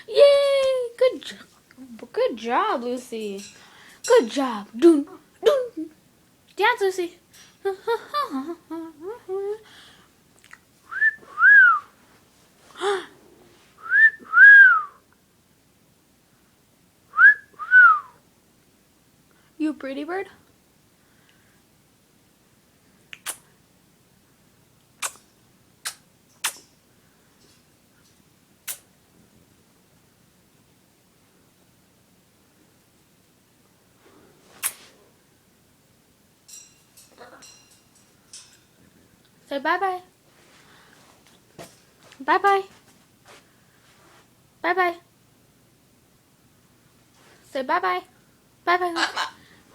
Yay! Good job, Lucy. Good job. Dun, dun. Dance, Lucy. You pretty bird? Say bye-bye. Bye-bye. Bye-bye. Say bye-bye. Bye-bye.